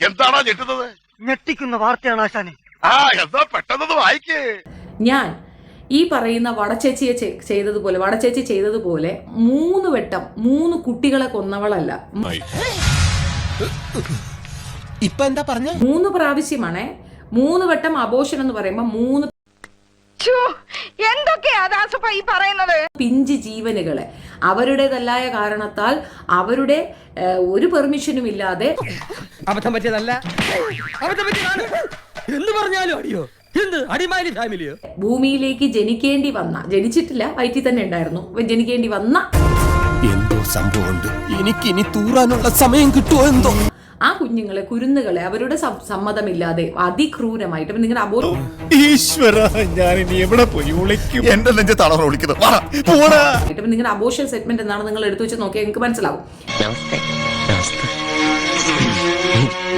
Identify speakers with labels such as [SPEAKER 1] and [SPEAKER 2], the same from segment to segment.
[SPEAKER 1] എന്താണോ ഞെട്ടുന്നത്?
[SPEAKER 2] ഞെട്ടിക്കുന്ന വാർത്തയാണ് ആശാനെ.
[SPEAKER 1] എന്താ പെട്ടെന്ന് വായിക്കേ.
[SPEAKER 3] ഞാൻ ഈ പറയുന്ന വടച്ചേച്ചി ചെയ്തതുപോലെ 3 വട്ടം 3 കുട്ടികളെ കൊന്നവളല്ല.
[SPEAKER 4] ഇപ്പൊ എന്താ പറഞ്ഞ?
[SPEAKER 3] 3 പ്രാവശ്യമാണേ. 3 വട്ടം അബോർഷൻ എന്ന് പറയുമ്പോ 3 പിഞ്ച് ജീവനുകളെ അവരുടേതല്ലായ കാരണത്താൽ അവരുടെ ഒരു പെർമിഷനും ഇല്ലാതെ
[SPEAKER 4] അബദ്ധം പറ്റിയതല്ല, അബദ്ധം പറ്റിയതാണ് എന്ന് പറഞ്ഞാലും അടിയോ എന്ത് അടിമാലി ഫാമിലിയോ
[SPEAKER 3] ഭൂമിയിലേക്ക് ജനിച്ചിട്ടില്ല, വയറ്റിൽ തന്നെ ഉണ്ടായിരുന്നു, ജനിക്കേണ്ടി വന്ന
[SPEAKER 4] എന്തോ സംഭവമുണ്ട്. എനിക്ക് ഇനി തൂറാനുള്ള സമയം കിട്ടുമോ എന്തോ.
[SPEAKER 3] ആ കുഞ്ഞുങ്ങളെ കുരുന്നുകളെ അവരുടെ സമ്മതമില്ലാതെ അതിക്രൂരമായിട്ട് നിങ്ങളുടെ നിങ്ങളുടെ അബോർഷൻ സെഗ്മെന്റ് എന്നാണ് നിങ്ങൾ എടുത്തു വെച്ച് നോക്കിയാൽ നിങ്ങൾക്ക് മനസ്സിലാവും.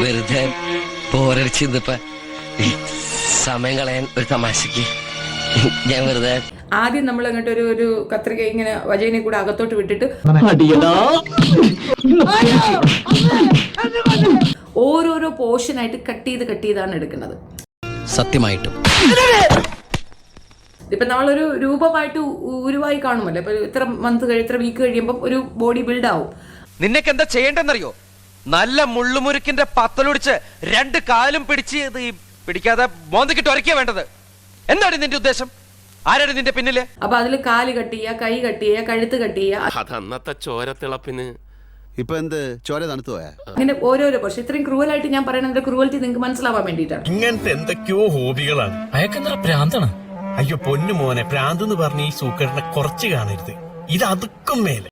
[SPEAKER 5] വെറുതെ പോരടിച്ചിപ്പ സമയം കളയാൻ ഒരു തമാശക്ക് ഞാൻ വെറുതെ
[SPEAKER 3] ആദ്യം നമ്മൾ അങ്ങോട്ട് ഒരു കത്രിക ഇങ്ങനെ വജൈനെ കൂടെ അകത്തോട്ട് വിട്ടിട്ട് ഓരോരോ പോർഷനായിട്ട് കട്ട് ചെയ്താണ് എടുക്കുന്നത്.
[SPEAKER 5] സത്യമായിട്ടും
[SPEAKER 3] ഇപ്പൊ നമ്മളൊരു രൂപമായിട്ട് ഉരുവായി കാണുമല്ലോ. ഇപ്പൊ ഇത്ര വീക്ക് കഴിയുമ്പോൾ ഒരു ബോഡി ബിൽഡ് ആവും.
[SPEAKER 6] നിനക്ക് എന്താ ചെയ്യേണ്ടെന്നറിയോ? നല്ല മുള്ളുമുരുക്കിന്റെ പത്തലൊടിച്ച് 2 കാലും പിടിച്ച് പിടിക്കാതെ മോന്തിക്കിട്ട് ഒരക്കിയാ വേണ്ടത്. എന്താണ് നിന്റെ ഉദ്ദേശം? ആരാണ് നിന്റെ പിന്നില്?
[SPEAKER 3] അപ്പൊ അതില് കാല് കട്ട് ചെയ്യുക, കൈ കട്ട് ചെയ്യുക, കഴുത്ത് കട്ട് ചെയ്യുക.
[SPEAKER 7] അതന്നത്തെ ചോരത്തിളപ്പിന്
[SPEAKER 8] ഇപ്പൊ എന്ത് ചോര തണുത്തു പോയാ?
[SPEAKER 3] അങ്ങനെ ഓരോരോ പക്ഷെ ഇത്രയും ക്രൂവലായിട്ട് ഞാൻ പറയുന്നത് ക്രൂവൽറ്റി നിങ്ങൾക്ക് മനസ്സിലാവാൻ വേണ്ടിയിട്ടാണ്.
[SPEAKER 9] ഇങ്ങനത്തെ എന്തൊക്കെയോ ഹോബികളാണ്. അയക്കെന്താ പ്രാന്താണ്? അയ്യോ പൊന്നു മോനെ, പ്രാന്ത് എന്ന് പറഞ്ഞ ഈ സൂക്കറിനെ കുറച്ച് കാണരുത്. ഇത് അതുക്കും മേലെ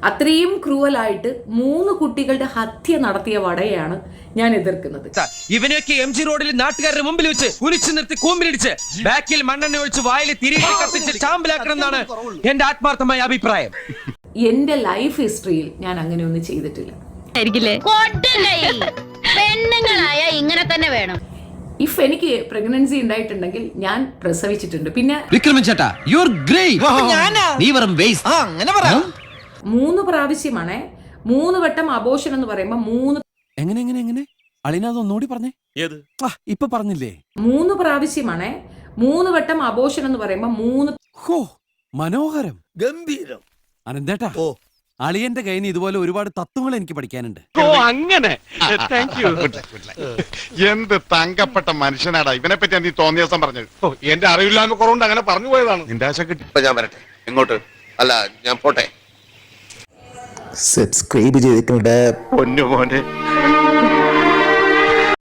[SPEAKER 3] അത്രയും ക്രൂവലായിട്ട് 3 കുട്ടികളുടെ ഹത്യ നടത്തിയ വടയാണ് ഞാൻ എതിർക്കുന്നത്.
[SPEAKER 6] ഇവനെയൊക്കെ MG റോഡിൽ നാട്ടുകാരുടെ മുമ്പിൽ വെച്ച് കുരിച്ചു നിർത്തി കൂമ്പിലിടിച്ച് ബാക്കിൽ മണ്ണെണ്ണ ഒഴിച്ച് വായിൽ തിരികെ കത്തിച്ച് ചാമ്പലാക്കണം എന്നാണ് എന്റെ ആത്മാർത്ഥമായ അഭിപ്രായം.
[SPEAKER 3] എന്റെ ലൈഫ് ഹിസ്റ്ററിയിൽ ഞാൻ അങ്ങനെ ഒന്നും ചെയ്തിട്ടില്ല.
[SPEAKER 10] ഇങ്ങനെ തന്നെ വേണം.
[SPEAKER 3] ഇഫ് എനിക്ക് പ്രഗ്നൻസി ഉണ്ടായിട്ടുണ്ടെങ്കിൽ ഞാൻ പ്രസവിച്ചിട്ടുണ്ട്. പിന്നെ
[SPEAKER 5] വിക്രമൻ ചേട്ടാ യു ആർ ഗ്രേറ്റ്. നീ വെറും വേസ്റ്റ്.
[SPEAKER 4] അങ്ങനെ പറ.
[SPEAKER 3] 3 പ്രാവശ്യമാണേ. 3 വട്ടം അബോർഷൻ എന്ന് പറയുമ്പോ 3
[SPEAKER 4] എങ്ങനെ അളിനതൊന്നുകൂടി പറഞ്ഞേ.
[SPEAKER 7] ഏത്
[SPEAKER 4] ഇപ്പൊ പറഞ്ഞില്ലേ?
[SPEAKER 3] 3 പ്രാവശ്യമാണേ. 3 വട്ടം അബോർഷൻ എന്ന് പറയുമ്പോ 3
[SPEAKER 4] ഹോ മനോഹരം,
[SPEAKER 8] ഗംഭീരം.
[SPEAKER 4] അനന്തേട്ടാ, അളിയന്റെ കയ്യിൽ നിന്ന് ഇതുപോലെ ഒരുപാട് തത്വങ്ങൾ എനിക്ക് പഠിക്കാനുണ്ട്.
[SPEAKER 1] അങ്ങനെ എന്ത് തങ്കപ്പെട്ട മനുഷ്യനാടാ. ഇവനെ പറ്റി നീ തോന്നിയ ദിവസം പറഞ്ഞത്. എന്റെ അറിവില്ലായ്മ കുറവുണ്ട് അങ്ങനെ പറഞ്ഞു പോയതാണ്. നിന്റെ ആശ കിട്ടി.
[SPEAKER 7] ഞാൻ വരട്ടെ. എങ്ങോട്ട്? അല്ല ഞാൻ പോട്ടെ.
[SPEAKER 8] സബ്സ്ക്രൈബ് ചെയ്തിട്ടുണ്ട്
[SPEAKER 1] പൊന്നു മോനെ.